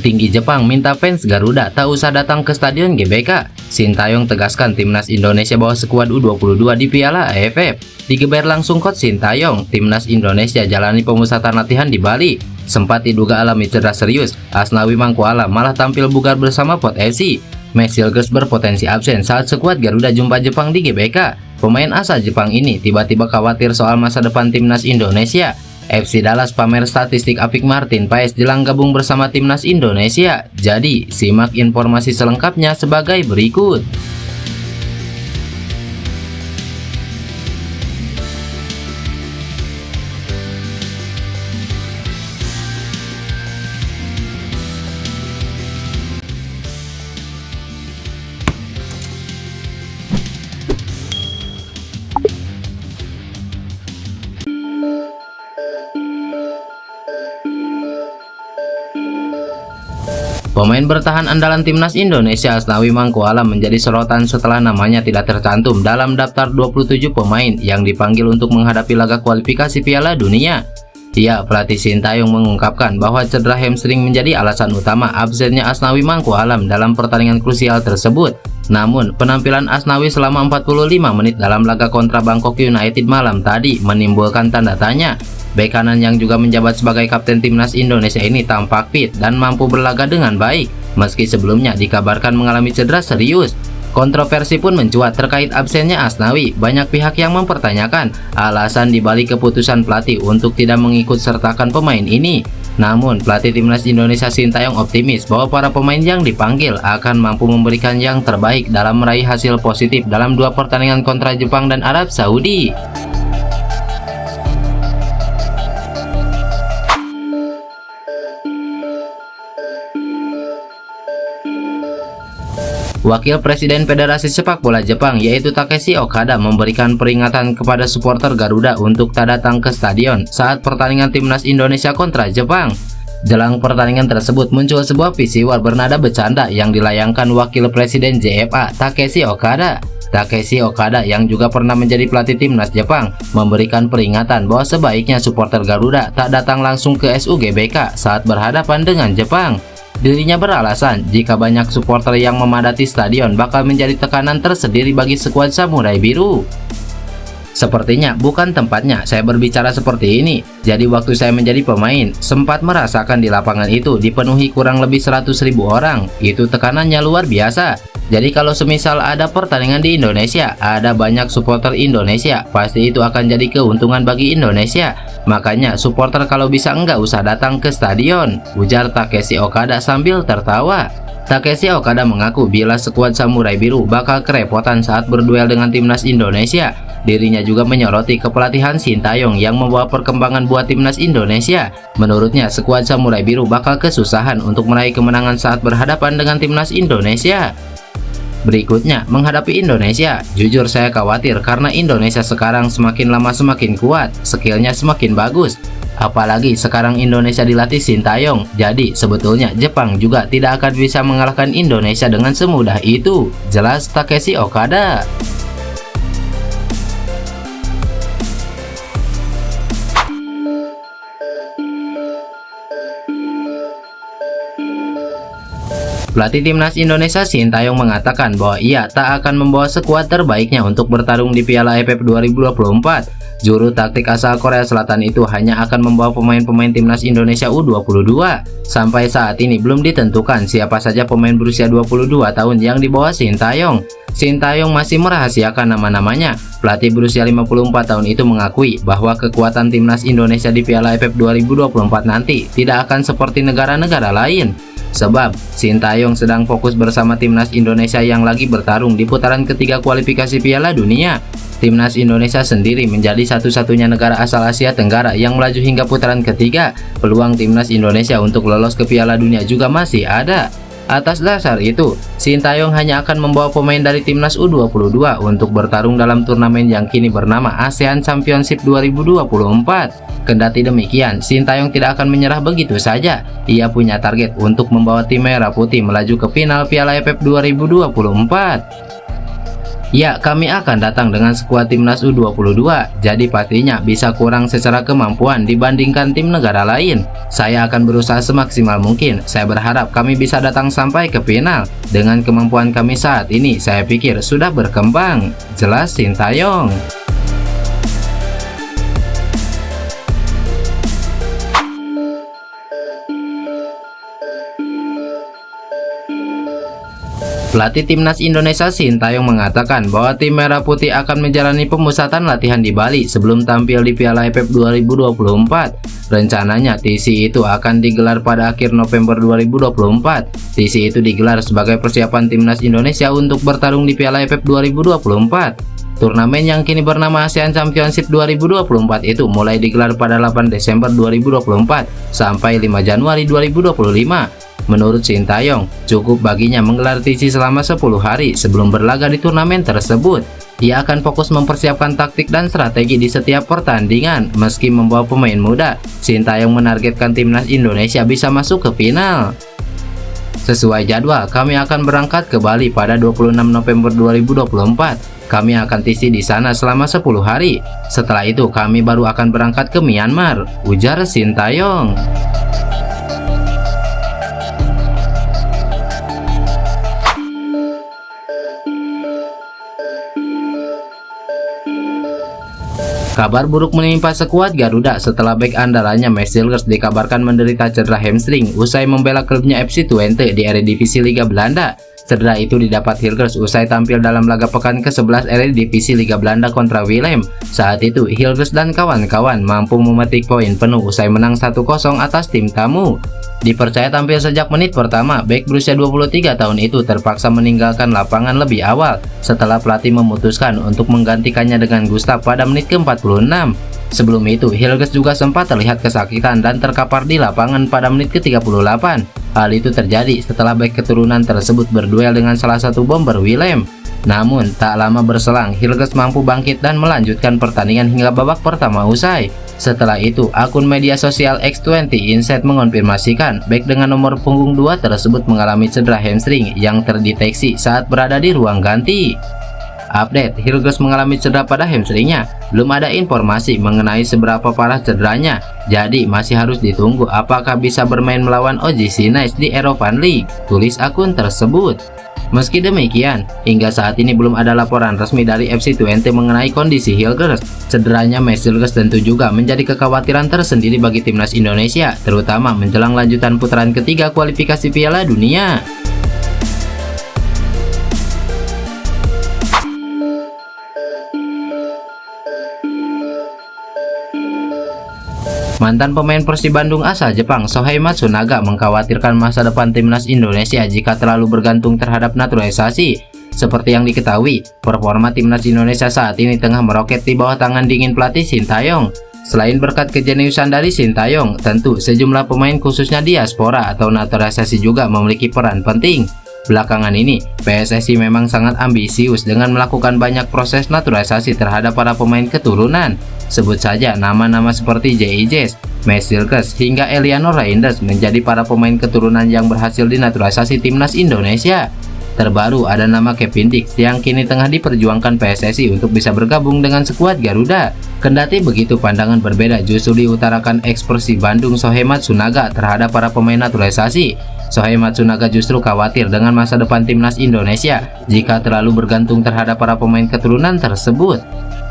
Petinggi Jepang minta fans Garuda tak usah datang ke Stadion GBK. Sintayong tegaskan timnas Indonesia bawa skuad U22 di Piala AFF. Digeber langsung coach Sintayong, timnas Indonesia jalani pemusatan latihan di Bali. Sempat diduga alami cedera serius, Asnawi Mangkualam malah tampil bugar bersama Pot FC. Max Hilgers berpotensi absen saat skuad Garuda jumpa Jepang di GBK. Pemain asal Jepang ini tiba-tiba khawatir soal masa depan timnas Indonesia. FC Dallas pamer statistik apik Martin Paes jelang gabung bersama timnas Indonesia. Jadi, simak informasi selengkapnya sebagai berikut. Pemain bertahan andalan timnas Indonesia Asnawi Mangkualam menjadi sorotan setelah namanya tidak tercantum dalam daftar 27 pemain yang dipanggil untuk menghadapi laga kualifikasi Piala Dunia. Ya, pelatih Sintayong mengungkapkan bahwa cedera hamstring menjadi alasan utama absennya Asnawi Mangkualam dalam pertandingan krusial tersebut. Namun, penampilan Asnawi selama 45 menit dalam laga kontra Bangkok United malam tadi menimbulkan tanda tanya. Bek kanan yang juga menjabat sebagai kapten timnas Indonesia ini tampak fit dan mampu berlaga dengan baik, meski sebelumnya dikabarkan mengalami cedera serius. Kontroversi pun mencuat terkait absennya Asnawi. Banyak pihak yang mempertanyakan alasan dibalik keputusan pelatih untuk tidak mengikut sertakan pemain ini. Namun, pelatih timnas Indonesia Sintayong optimis bahwa para pemain yang dipanggil akan mampu memberikan yang terbaik dalam meraih hasil positif dalam dua pertandingan kontra Jepang dan Arab Saudi. Wakil Presiden Federasi Sepak Bola Jepang yaitu Takeshi Okada memberikan peringatan kepada supporter Garuda untuk tak datang ke stadion saat pertandingan timnas Indonesia kontra Jepang. Jelang pertandingan tersebut muncul sebuah visual bernada bercanda yang dilayangkan Wakil Presiden JFA Takeshi Okada. Takeshi Okada yang juga pernah menjadi pelatih timnas Jepang memberikan peringatan bahwa sebaiknya supporter Garuda tak datang langsung ke SUGBK saat berhadapan dengan Jepang. Dirinya beralasan jika banyak supporter yang memadati stadion bakal menjadi tekanan tersendiri bagi skuad Samurai Biru. Sepertinya bukan tempatnya saya berbicara seperti ini. Jadi waktu saya menjadi pemain, sempat merasakan di lapangan itu dipenuhi kurang lebih 100.000 orang. Itu tekanannya luar biasa. Jadi kalau semisal ada pertandingan di Indonesia, ada banyak supporter Indonesia, pasti itu akan jadi keuntungan bagi Indonesia. Makanya supporter kalau bisa nggak usah datang ke stadion, ujar Takeshi Okada sambil tertawa. Takeshi Okada mengaku bila skuad Samurai Biru bakal kerepotan saat berduel dengan timnas Indonesia. Dirinya juga menyoroti kepelatihan Sintayong yang membawa perkembangan buat timnas Indonesia. Menurutnya, skuad Samurai Biru bakal kesusahan untuk meraih kemenangan saat berhadapan dengan timnas Indonesia. Berikutnya, menghadapi Indonesia, jujur saya khawatir karena Indonesia sekarang semakin lama semakin kuat, skillnya semakin bagus. Apalagi sekarang Indonesia dilatih Sintayong, jadi sebetulnya Jepang juga tidak akan bisa mengalahkan Indonesia dengan semudah itu, jelas Takeshi Okada. Pelatih timnas Indonesia Sintayong mengatakan bahwa ia tak akan membawa skuad terbaiknya untuk bertarung di Piala AFF 2024. Juru taktik asal Korea Selatan itu hanya akan membawa pemain-pemain timnas Indonesia U22. Sampai saat ini belum ditentukan siapa saja pemain berusia 22 tahun yang dibawa Sintayong. Sintayong masih merahasiakan nama-namanya. Pelatih berusia 54 tahun itu mengakui bahwa kekuatan timnas Indonesia di Piala AFF 2024 nanti tidak akan seperti negara-negara lain. Sebab Sintayong sedang fokus bersama timnas Indonesia yang lagi bertarung di putaran ketiga kualifikasi Piala Dunia. Timnas Indonesia sendiri menjadi satu-satunya negara asal Asia Tenggara yang melaju hingga putaran ketiga. Peluang timnas Indonesia untuk lolos ke Piala Dunia juga masih ada. Atas dasar itu, Sintayong hanya akan membawa pemain dari timnas U22 untuk bertarung dalam turnamen yang kini bernama ASEAN Championship 2024. Kendati demikian, Sintayong tidak akan menyerah begitu saja. Ia punya target untuk membawa tim merah putih melaju ke final Piala AFF 2024. Ya, kami akan datang dengan skuad timnas U22, jadi pastinya bisa kurang secara kemampuan dibandingkan tim negara lain. Saya akan berusaha semaksimal mungkin. Saya berharap kami bisa datang sampai ke final. Dengan kemampuan kami saat ini, saya pikir sudah berkembang. Jelas Sintayong. Pelatih timnas Indonesia Sintayong mengatakan bahwa tim Merah Putih akan menjalani pemusatan latihan di Bali sebelum tampil di Piala AFF 2024. Rencananya TC itu akan digelar pada akhir November 2024. TC itu digelar sebagai persiapan timnas Indonesia untuk bertarung di Piala AFF 2024. Turnamen yang kini bernama ASEAN Championship 2024 itu mulai digelar pada 8 Desember 2024 sampai 5 Januari 2025. Menurut Sintayong, cukup baginya menggelar TC selama 10 hari sebelum berlaga di turnamen tersebut. Ia akan fokus mempersiapkan taktik dan strategi di setiap pertandingan. Meski membawa pemain muda, Sintayong menargetkan timnas Indonesia bisa masuk ke final. Sesuai jadwal, kami akan berangkat ke Bali pada 26 November 2024. Kami akan TC di sana selama 10 hari. Setelah itu, kami baru akan berangkat ke Myanmar, ujar Sintayong. Kabar buruk menimpa skuad Garuda setelah bek andalanya Max Hilgers dikabarkan menderita cedera hamstring usai membela klubnya FC Twente di Eredivisie Liga Belanda. Cedera itu didapat Hilgers usai tampil dalam laga pekan ke-11 Eredivisie Liga Belanda kontra Willem. Saat itu, Hilgers dan kawan-kawan mampu memetik poin penuh usai menang 1-0 atas tim tamu. Dipercaya tampil sejak menit pertama, bek berusia 23 tahun itu terpaksa meninggalkan lapangan lebih awal setelah pelatih memutuskan untuk menggantikannya dengan Gustav pada menit ke-46. Sebelum itu, Hilgers juga sempat terlihat kesakitan dan terkapar di lapangan pada menit ke-38. Hal itu terjadi setelah bek keturunan tersebut berduel dengan salah satu bomber Willem. Namun, tak lama berselang, Hilgers mampu bangkit dan melanjutkan pertandingan hingga babak pertama usai. Setelah itu, akun media sosial X20 Insight mengonfirmasikan bek dengan nomor punggung 2 tersebut mengalami cedera hamstring yang terdeteksi saat berada di ruang ganti. Update, Hilgers mengalami cedera pada hamstringnya. Belum ada informasi mengenai seberapa parah cederanya, jadi masih harus ditunggu apakah bisa bermain melawan OGC Nice di European League, tulis akun tersebut. Meski demikian, hingga saat ini belum ada laporan resmi dari FC Twente mengenai kondisi Hilgers. Cederanya Max Hilgers tentu juga menjadi kekhawatiran tersendiri bagi timnas Indonesia, terutama menjelang lanjutan putaran ketiga kualifikasi Piala Dunia. Mantan pemain Persib Bandung asal Jepang Shohei Matsunaga mengkhawatirkan masa depan timnas Indonesia jika terlalu bergantung terhadap naturalisasi. Seperti yang diketahui, performa timnas Indonesia saat ini tengah meroket di bawah tangan dingin pelatih Sintayong. Selain berkat kejeniusan dari Sintayong, tentu sejumlah pemain khususnya diaspora atau naturalisasi juga memiliki peran penting. Belakangan ini, PSSI memang sangat ambisius dengan melakukan banyak proses naturalisasi terhadap para pemain keturunan. Sebut saja nama-nama seperti JIJS, Max Hilgers, hingga Eliano Reinders menjadi para pemain keturunan yang berhasil dinaturalisasi timnas Indonesia. Terbaru ada nama Kevin Dix yang kini tengah diperjuangkan PSSI untuk bisa bergabung dengan skuad Garuda. Kendati begitu, pandangan berbeda justru diutarakan ekspresi Bandung Shohei Matsunaga terhadap para pemain naturalisasi. Shohei Matsunaga justru khawatir dengan masa depan timnas Indonesia jika terlalu bergantung terhadap para pemain keturunan tersebut.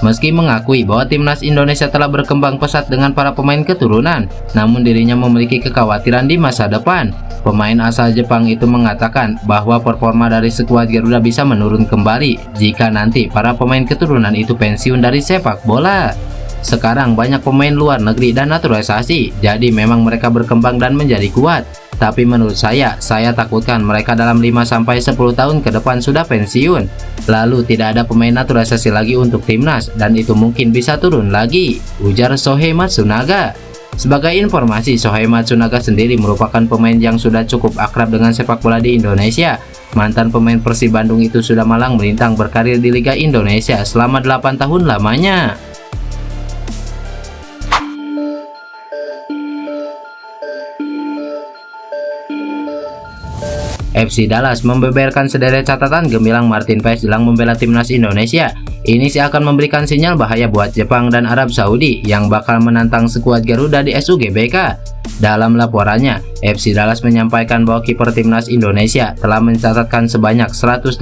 Meski mengakui bahwa timnas Indonesia telah berkembang pesat dengan para pemain keturunan, namun dirinya memiliki kekhawatiran di masa depan. Pemain asal Jepang itu mengatakan bahwa performa dari skuad Garuda bisa menurun kembali jika nanti para pemain keturunan itu pensiun dari sepak bola. Sekarang banyak pemain luar negeri dan naturalisasi, jadi memang mereka berkembang dan menjadi kuat. Tapi menurut saya takutkan mereka dalam 5-10 tahun ke depan sudah pensiun. Lalu tidak ada pemain naturalisasi lagi untuk timnas dan itu mungkin bisa turun lagi, ujar Shohei Matsunaga. Sebagai informasi, Shohei Matsunaga sendiri merupakan pemain yang sudah cukup akrab dengan sepak bola di Indonesia. Mantan pemain Persib Bandung itu sudah malang melintang berkarir di Liga Indonesia selama 8 tahun lamanya. FC Dallas membeberkan sederet catatan gemilang Martin Paes jelang membela timnas Indonesia. Ini sih akan memberikan sinyal bahaya buat Jepang dan Arab Saudi yang bakal menantang skuad Garuda di SUGBK. Dalam laporannya, FC Dallas menyampaikan bahwa kiper timnas Indonesia telah mencatatkan sebanyak 118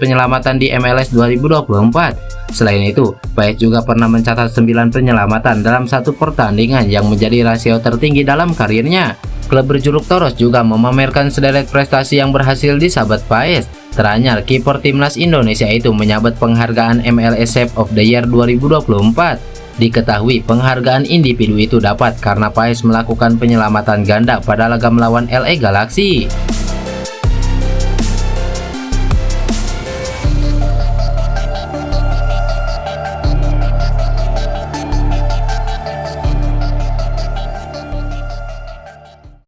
penyelamatan di MLS 2024. Selain itu, Paes juga pernah mencatat 9 penyelamatan dalam satu pertandingan yang menjadi rasio tertinggi dalam karirnya. Klub berjuluk Toros juga memamerkan sederet prestasi yang berhasil disabet Paes. Teranyar, kiper timnas Indonesia itu menyabet penghargaan MLS Save of the Year 2024. Diketahui penghargaan individu itu dapat karena Paes melakukan penyelamatan ganda pada laga melawan LA Galaxy.